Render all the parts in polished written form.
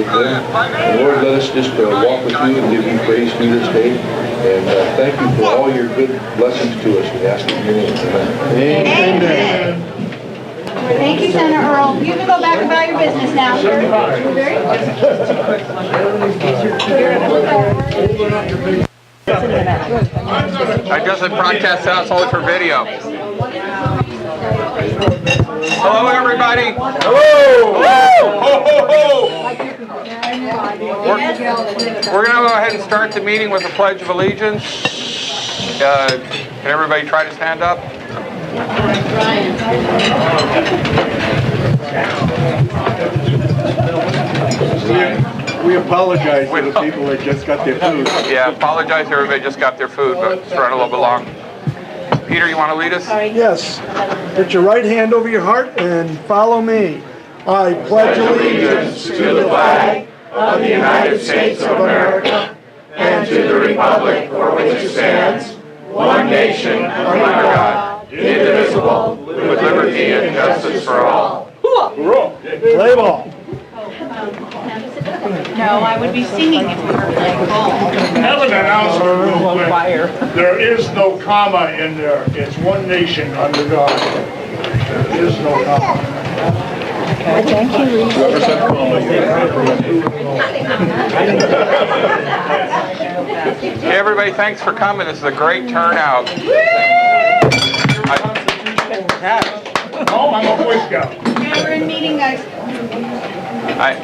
with them. And Lord, let us just walk with you and give you praise through this day. And thank you for all your good blessings to us. We ask it in your name. Amen. Amen. Thank you, Senator Earl. You can go back about your business now. I just broadcast out only for video. Hello, everybody. Hello. We're going to go ahead and start the meeting with the Pledge of Allegiance. Can everybody try to stand up? We apologize to the people that just got their food. Yeah, apologize to everybody just got their food, but it's running a little bit long. Peter, you want to lead us? Yes. Put your right hand over your heart and follow me. I pledge allegiance to the flag of the United States of America and to the republic for which it stands, one nation under God, indivisible, with liberty and justice for all. Play ball. No, I would be singing if we were playing ball. Have an announcement real quick. There is no comma in there. It's one nation under God. There is no comma. Thank you. Hey, everybody, thanks for coming. This is a great turnout. Oh, I'm a Boy Scout. Yeah, we're in meeting, guys. I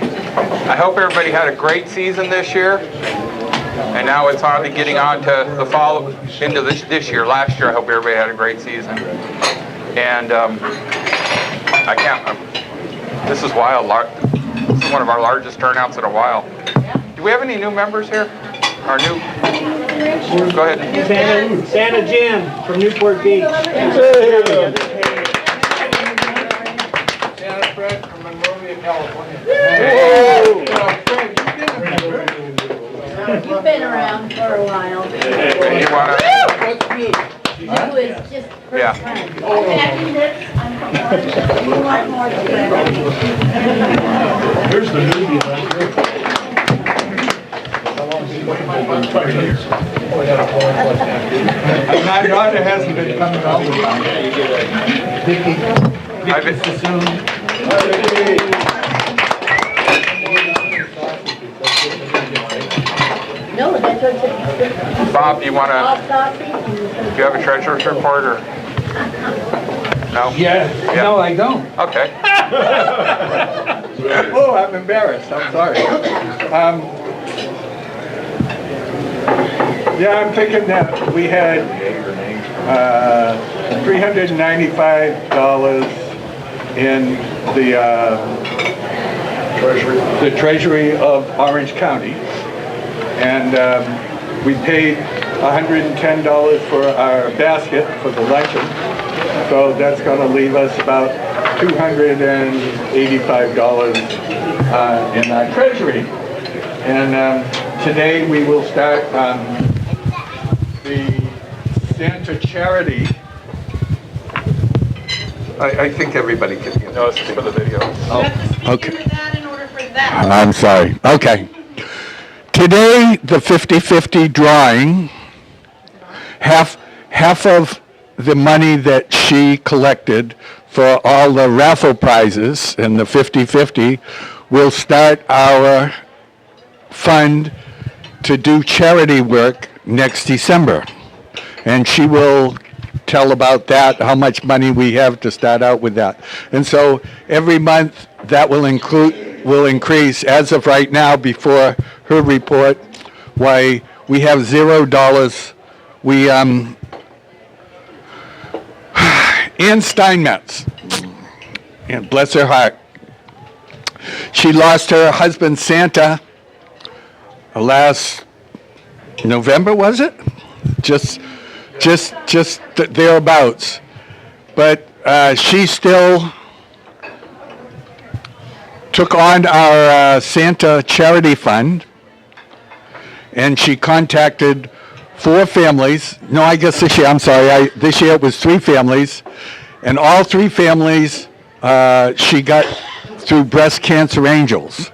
hope everybody had a great season this year, and now it's on to getting on to the fall into this year. Last year, I hope everybody had a great season, and I can't. This is wild. This is one of our largest turnouts in a while. Do we have any new members here? Our new. Go ahead. Santa Jim from Newport Beach. Santa Fred from Monrovia, California. Hey. You've been around for a while. You wanna? You is just first Yeah. time. Packing lips, you want more to Here's the newbie. My daughter hasn't been coming all the time. I've been, No, that's what it Bob, you wanna? is. Do you have a treasurer's report or? No? Yeah. No, I don't. Okay. Oh, I'm embarrassed. I'm sorry. Yeah, I'm thinking that we had $395 in the treasury of Orange County, and we paid $110 for our basket for the luncheon. So that's going to leave us about $285 in our treasury. And today we will start the Santa Charity. I think everybody can hear. No, this is for the video. Oh, okay. Into that in order for that. I'm sorry. Okay. Today, the 50-50 drawing, half of the money that she collected for all the raffle prizes and the 50-50 will start our fund to do charity work next December. And she will tell about that, how much money we have to start out with that. And so every month that will increase. As of right now, before her report, why we have $0. We Ann Steinmetz, and bless her heart, she lost her husband Santa last November, was it? Just thereabouts. But she still took on our Santa Charity Fund, and she contacted 4 families. No, I guess this year, I'm sorry, this year it was 3 families, and all 3 families she got through Breast Cancer Angels.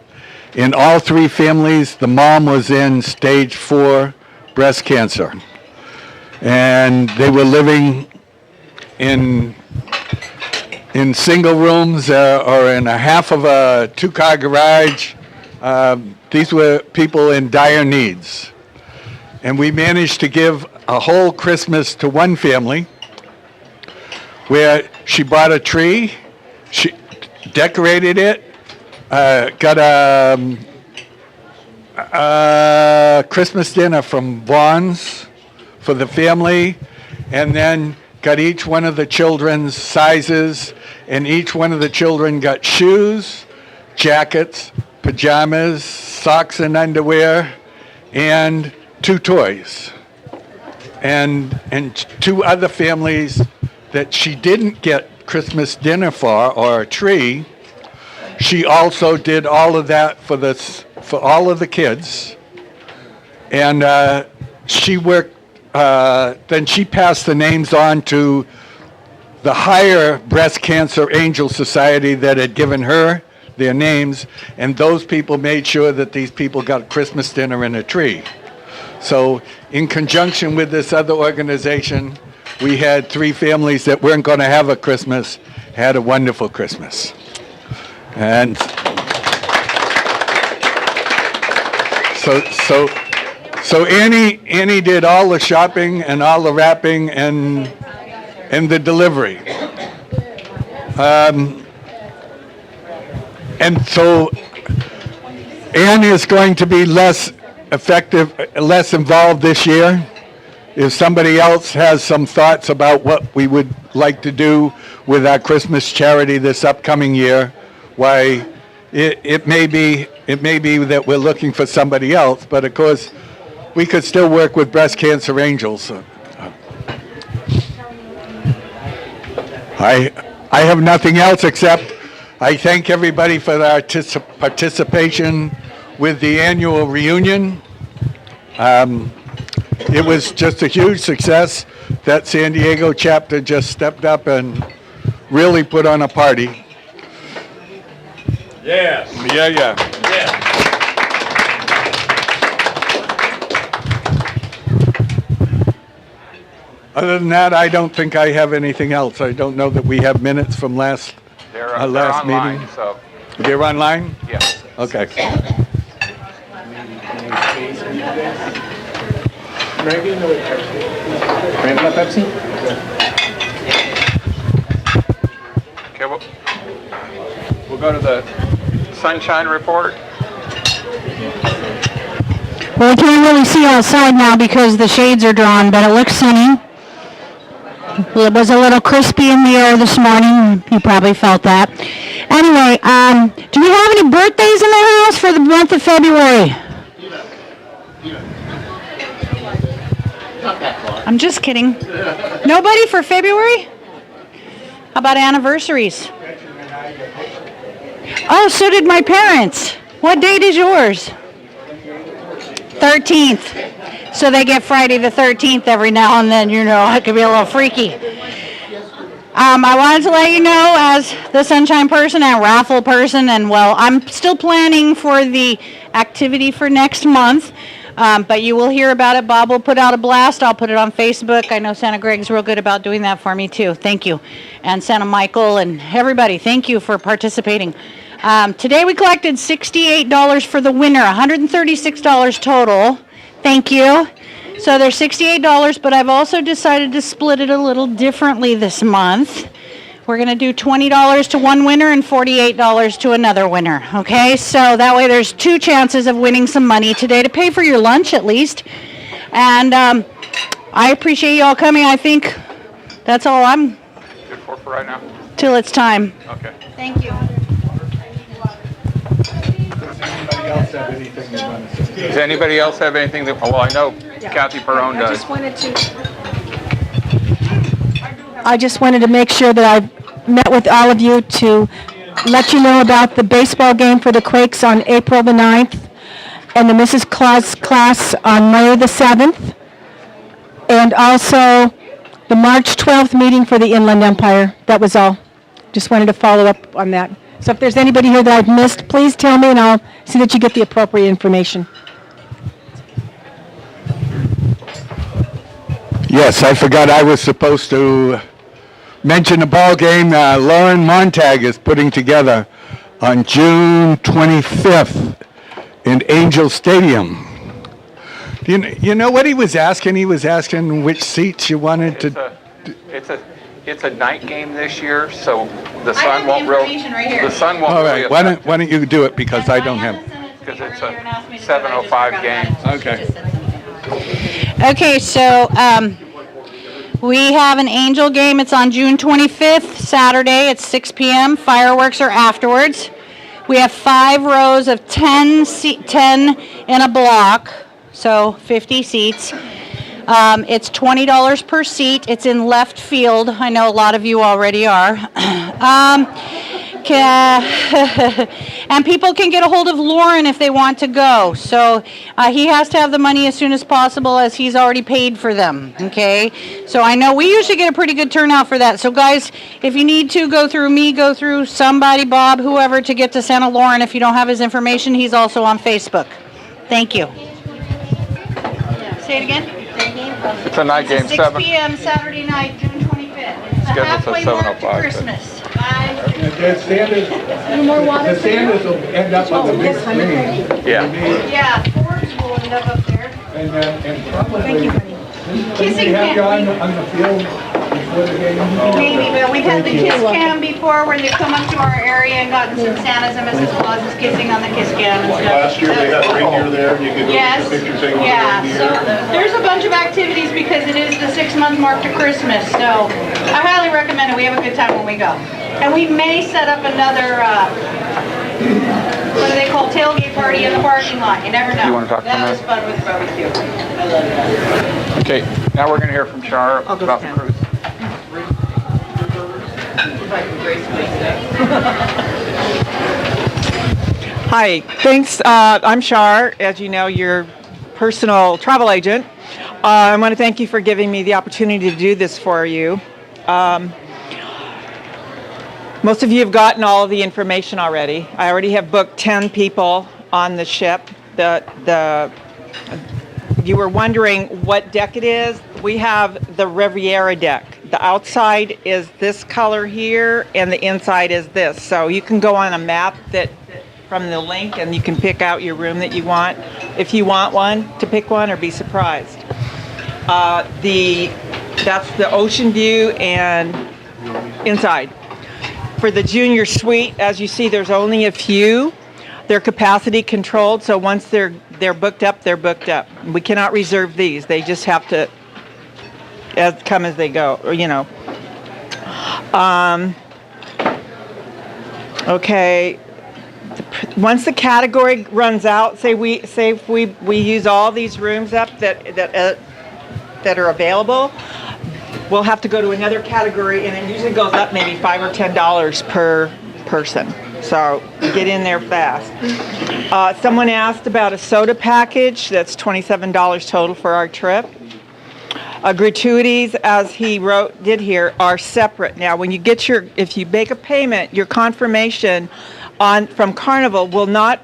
In all three families, the mom was in stage 4 breast cancer. And they were living in single rooms or in a half of a 2-car garage. These were people in dire needs. And we managed to give a whole Christmas to one family where she bought a tree, she decorated it, got a Christmas dinner from Vaughn's for the family, and then got each one of the children's sizes, and each one of the children got shoes, jackets, pajamas, socks and underwear, and 2 toys. And 2 other families that she didn't get Christmas dinner for or a tree, she also did all of that for all of the kids. And she worked, then she passed the names on to the higher Breast Cancer Angel Society that had given her their names, and those people made sure that these people got Christmas dinner and a tree. So in conjunction with this other organization, we had 3 families that weren't going to have a Christmas, had a wonderful Christmas. And so Annie did all the shopping and all the wrapping and the delivery. And so Anne is going to be less effective, less involved this year. If somebody else has some thoughts about what we would like to do with our Christmas charity this upcoming year, why it may be that we're looking for somebody else, but of course we could still work with Breast Cancer Angels. I have nothing else except I thank everybody for their participation with the annual reunion. It was just a huge success. That San Diego chapter just stepped up and really put on a party. Yes. Yeah. Other than that, I don't think I have anything else. I don't know that we have minutes from last They're last online, meeting. so, They're online? yes. Okay. Okay, we'll go to the sunshine report. Well, we can't really see outside now because the shades are drawn, but it looks sunny. It was a little crispy in the air this morning. You probably felt that. Anyway, do we have any birthdays in the house for the month of February? I'm just kidding. Nobody for February? How about anniversaries? Oh, so did my parents. What date is yours? 13th. So they get Friday the 13th every now and then, you know, it could be a little freaky. I wanted to let you know, as the sunshine person and raffle person, and well, I'm still planning for the activity for next month, but you will hear about it. Bob will put out a blast. I'll put it on Facebook. I know Santa Greg's real good about doing that for me too. Thank you. And Santa Michael and everybody, thank you for participating. Today we collected $68 for the winner, $136 total. Thank you. So there's $68, but I've also decided to split it a little differently this month. We're going to do $20 to one winner and $48 to another winner, okay? So that way there's 2 chances of winning some money today to pay for your lunch at least. And I appreciate you all coming. I think that's all I'm Good for right now? till it's time. Okay. Thank you. Does anybody else have anything that, well, I know Kathy Perone does. I just wanted to make sure that I met with all of you to let you know about the baseball game for the Quakes on April the 9th and the Mrs. Claus class on May the 7th, and also the March 12th meeting for the Inland Empire. That was all. Just wanted to follow up on that. So if there's anybody here that I've missed, please tell me and I'll so that you get the appropriate information. Yes, I forgot I was supposed to mention a ball game Lauren Montag is putting together on June 25th in Angel Stadium. You know what he was asking? He was asking which seats you wanted to... It's a night game this year, so the sun won't really... The sun won't All really right, why affect don't you do it, because I don't have... because it's a 7:05 game. Okay. Okay, so we have an Angel game. It's on June 25th, Saturday at 6 p.m. Fireworks are afterwards. We have 5 rows of 10 in a block, so 50 seats. It's $20 per seat. It's in left field. I know a lot of you already are. And people can get a hold of Lauren if they want to go. So he has to have the money as soon as possible, as he's already paid for them, okay? So I know we usually get a pretty good turnout for that. So guys, if you need to, go through me, go through somebody, Bob, whoever, to get to Santa Lauren. If you don't have his information, he's also on Facebook. Thank you. Say it again. It's a night game, 6 p.m. Saturday night, June 25th. It's the Scheduled for halfway mark to 7:05, Christmas. The Sanders will end up on the big screen. Yeah. Yeah, Forbs will end up there. And probably... Kissing have you cam. on the field before the game? Maybe, but we've had the kiss cam before where they've come up to our area and gotten some Santas and Mrs. Clauses kissing on the kiss cam and stuff. Last year, they had reindeer there, you could go Yes, take pictures taken with yeah, reindeer. so there's a bunch of activities because it is the 6-month mark to Christmas, so I highly recommend it. We have a good time when we go. And we may set up another, what do they call, tailgate party in the parking lot. You never know. You wanna talk for a That was minute? fun with barbecue. Okay, now we're going to hear from Shar about the cruise. Hi, thanks. I'm Shar, as you know, your personal travel agent. I want to thank you for giving me the opportunity to do this for you. Most of you have gotten all of the information already. I already have booked 10 people on the ship. You were wondering what deck it is. We have the Riviera deck. The outside is this color here, and the inside is this. So you can go on a map from the link, and you can pick out your room that you want, if you want one, to pick one or be surprised. That's the ocean view and inside. For the junior suite, as you see, there's only a few. They're capacity controlled, so once they're booked up, they're booked up. We cannot reserve these. They just have to come as they go, or, you know. Okay. Once the category runs out, say if we use all these rooms up that are available, we'll have to go to another category, and it usually goes up maybe $5 or $10 per person. So get in there fast. Someone asked about a soda package. That's $27 total for our trip. Gratuities, as he did here, are separate. Now, when you get if you make a payment, your confirmation from Carnival will not.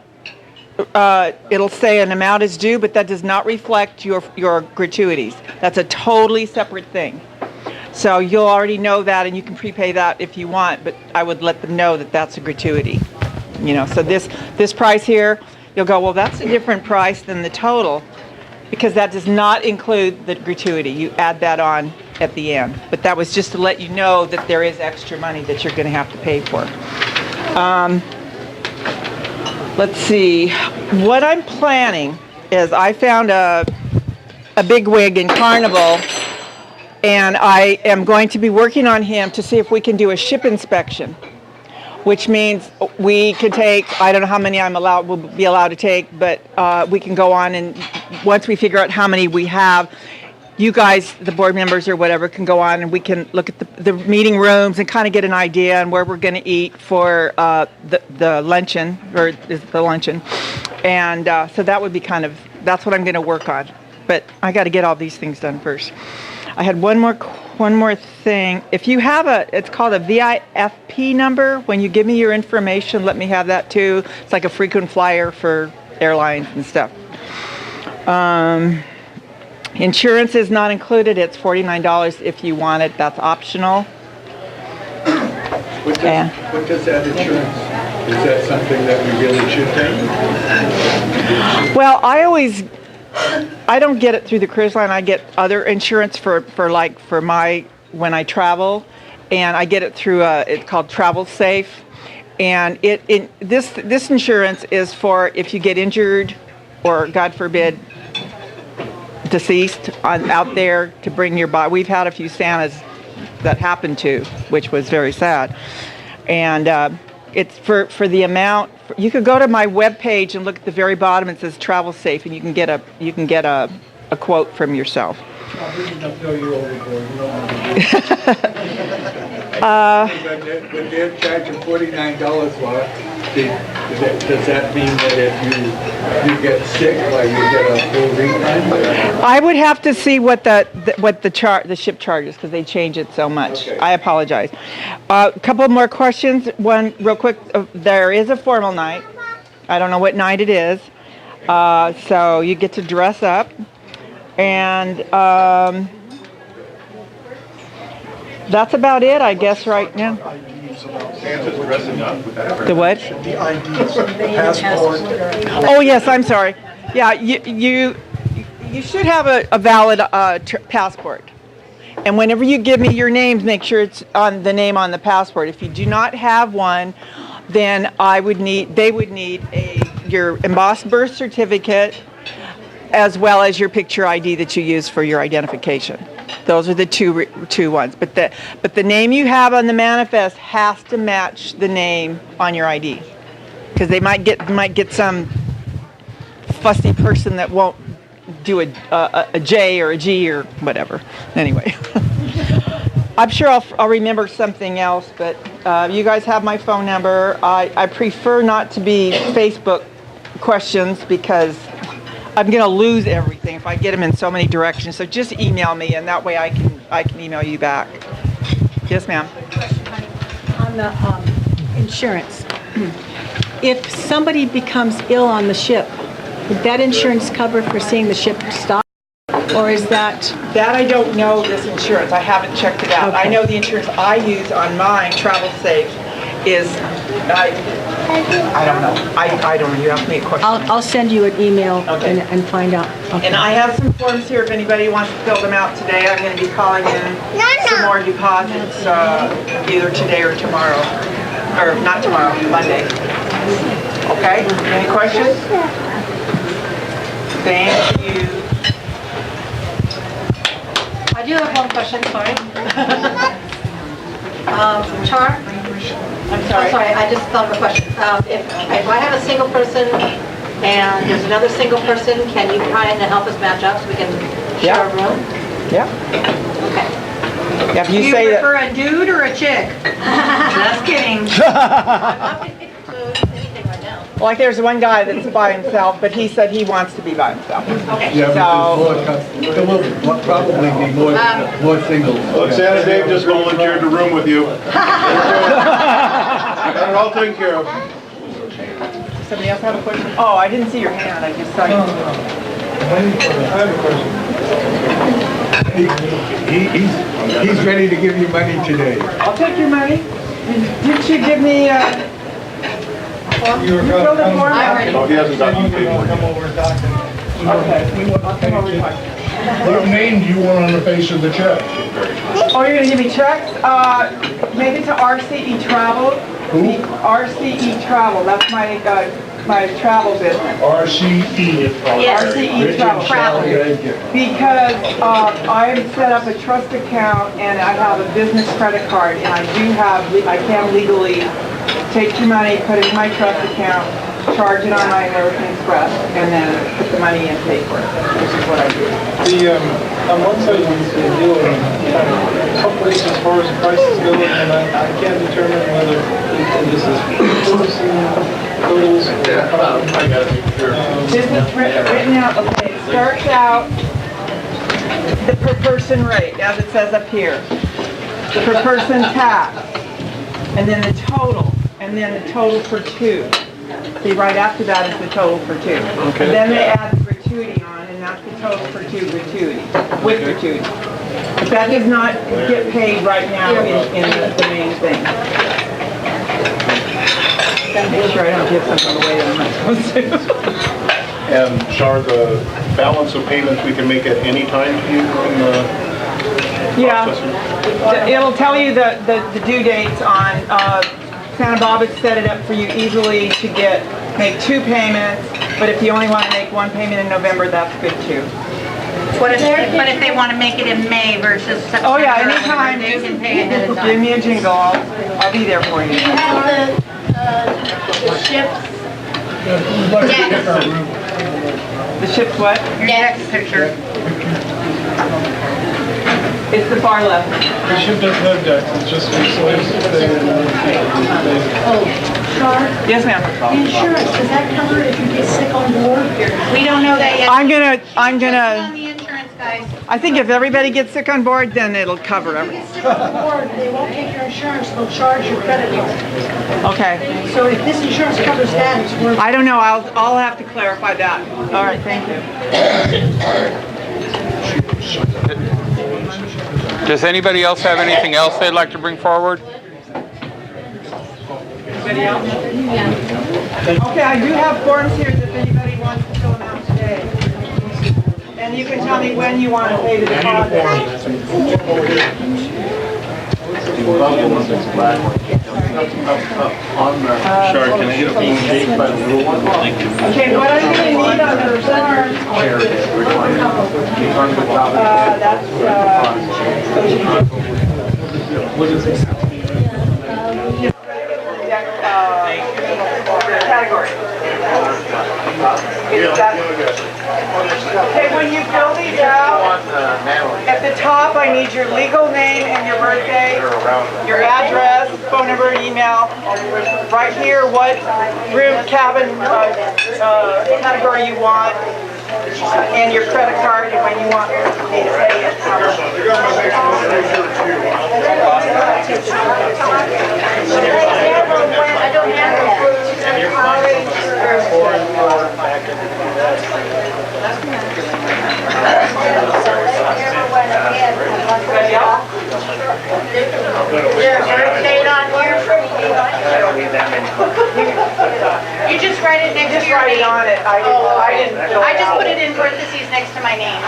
It'll say an amount is due, but that does not reflect your gratuities. That's a totally separate thing. So you'll already know that, and you can prepay that if you want, but I would let them know that that's a gratuity. You know, so this price here, you'll go, well, that's a different price than the total, because that does not include the gratuity. You add that on at the end. But that was just to let you know that there is extra money that you're going to have to pay for. Let's see. What I'm planning is I found a bigwig in Carnival, and I am going to be working on him to see if we can do a ship inspection, which means we could take, I don't know how many we'll be allowed to take, but we can go on, and once we figure out how many we have, you guys, the board members or whatever, can go on and we can look at the meeting rooms and kind of get an idea on where we're going to eat for the luncheon, or the luncheon. And so that would be that's what I'm going to work on. But I got to get all these things done first. I had one more thing. If you have it's called a VIFP number. When you give me your information, let me have that too. It's like a frequent flyer for airlines and stuff. Insurance is not included. It's $49 if you want it. That's optional. What does that insurance? Is that something that we really should take? Well, I don't get it through the cruise line. I get other insurance for when I travel, and I get it through it's called Travel Safe, and this insurance is for if you get injured or God forbid deceased out there to bring your body. We've had a few Santas that happened to, which was very sad, and it's for the amount. You could go to my webpage and look at the very bottom. It says Travel Safe, and you can get a quote from yourself. When they're charging $49 for it, does that mean that if you get sick, like you get a full refund? I would have to see what the ship charges because they change it so much. Okay. I apologize. A couple more questions. One real quick. There is a formal night. I don't know what night it is. So you get to dress up, and that's about it, I guess, right now. Santa's dressing up. The what? The IDs, passport. Oh yes, I'm sorry. Yeah, you should have a valid passport. And whenever you give me your names, make sure it's on the name on the passport. If you do not have one, then they would need your embossed birth certificate as well as your picture ID that you use for your identification. Those are the two ones. But the name you have on the manifest has to match the name on your ID, because they might get some fussy person that won't do a J or a G or whatever. Anyway, I'm sure I'll remember something else. But you guys have my phone number. I prefer not to be Facebook questions because I'm going to lose everything if I get them in so many directions. So just email me, and that way I can email you back. Yes, ma'am. On the insurance, if somebody becomes ill on the ship, would that insurance cover for seeing the ship stop? Or is that... That I don't know, this insurance. I haven't checked it out. Okay. I know the insurance I use on mine, Travel Safe, is... I don't know. I don't know. You asked me a question. I'll send you an email Okay. and find out. Okay. And I have some forms here if anybody wants to fill them out today. I'm going to be calling in some more deposits either today or tomorrow. Or not tomorrow, Monday. Okay? Any questions? Thank you. I do have one question, sorry. Char? I'm sorry. I just thought of a question. If I have a single person and there's another single person, can you kind of help us match up so we can share a room? Yeah. Okay. If Do you you say that. prefer a dude or a chick? Just kidding. I'm not to anything right now. Like there's one guy that's by himself, but he said he wants to be by himself. Okay. Yeah, So- there will probably be more singles. Look, Santa Dave just volunteered to room with you. Got it all taken care of. Somebody else have a question? Oh, I didn't see your hand. I just saw you. I have a question. He's ready to give you money today. I'll take your money. Didn't you give me, you filled the form out? Oh, he hasn't gotten the paperwork. Okay. I'll come over and talk. What name do you want on the face of the check? Oh, you're gonna give me checks? Maybe to RCE Travel. Who? RCE Travel, that's my travel business. RCE. RCE Travel. Because I've set up a trust account and I have a business credit card, and I can legally take your money, put it in my trust account, charge it on my American Express, and then put the money in and pay for it. This is what I do. On one side, you deal with companies as far as prices go, and I can't determine whether this is totals. Business written out, okay, it starts out the per person rate, as it says up here. The per person tax, and then the total, and then the total for two. See, right after that is the total for two. Okay. And then they add the gratuity on, and that's the total for two gratuity, with gratuity. But that does not get paid right now in the main thing. Make sure I don't give something away that I'm not supposed to. And Shar, the balance of payments we can make at any time to you in the processor? It'll tell you the due dates on, Santa Barbara set it up for you easily to make two payments, but if you only want to make one payment in November, that's good too. But if they want to make it in May versus September? Oh yeah, anytime, They just can pay ahead of time. give me a jingle, I'll be there for you. You have the ships. The ship's what? Your next picture. It's the far left. The ship doesn't have decks, it's just for slaves. Oh, Char, Yes, ma'am. insurance, does that cover if you get sick on board? We don't know that yet. I'm gonna, On the insurance, guys. I think if everybody gets sick on board, then it'll cover If you everything. get sick on board, they won't take your insurance, they'll charge your credit card. Okay. So if this insurance covers that, it's worth. I don't know, I'll have to clarify that. All right, thank you. Does anybody else have anything else they'd like to bring forward? Anybody else? Okay, I do have forms here if anybody wants to fill them out today. And you can tell me when you want to pay the deposit. Shar, can I get a phone cake by the little one? Okay, what I'm going to need on the reserve. Category. Okay, when you fill these out, at the top I need your legal name and your birthday, your address, phone number, email. Right here, what room, cabin, category you want, and your credit card and when you want me to pay it. I don't have You just write it next to your Write it name. on it. I didn't fill I it just out. put it in parentheses next to my name.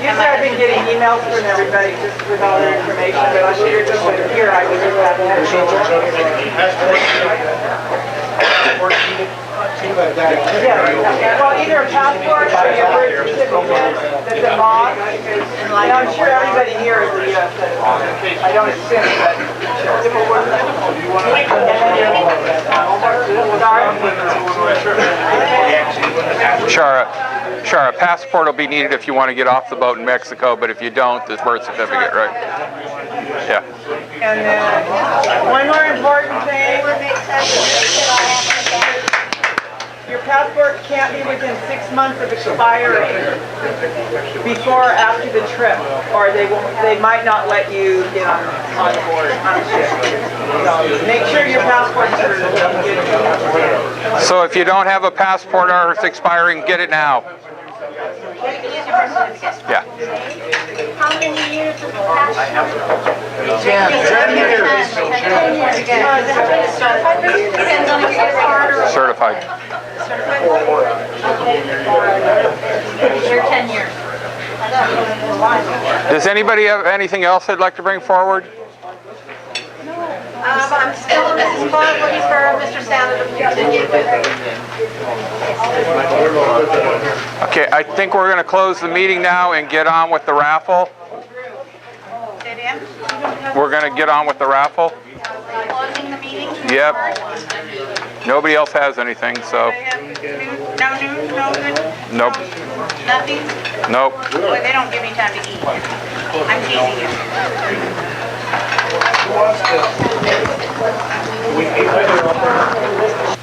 Usually I've been getting emails from everybody just with all their information, but I figured just like here I would just have that. Yeah, well, either a passport or your birth certificate that's a mom. And I'm sure everybody here is a U.S. citizen. I don't assume, but Sure, a passport will be needed if you want to get off the boat in Mexico, but if you don't, the birth certificate, right? Yeah. And then one more important thing. Your passport can't be within 6 months of expiring before or after the trip, or they might not let you get on board on a ship. So make sure your passport's good. So if you don't have a passport or it's expiring, get it now. Yeah. How many years is the passport? 10 years. Depends on if you get a card or Certified. you're 10 years. Does anybody have anything else they'd like to bring forward? I'm still Mrs. Clark, looking for Mr. Santa to get with. Okay, I think we're going to close the meeting now and get on with the raffle. We're going to get on with the raffle. Closing the meeting? Yep. Nobody else has anything, so. No news, no good? Nope. Nothing? Nope. Boy, they don't give me time to eat. I'm teasing you. Who wants this?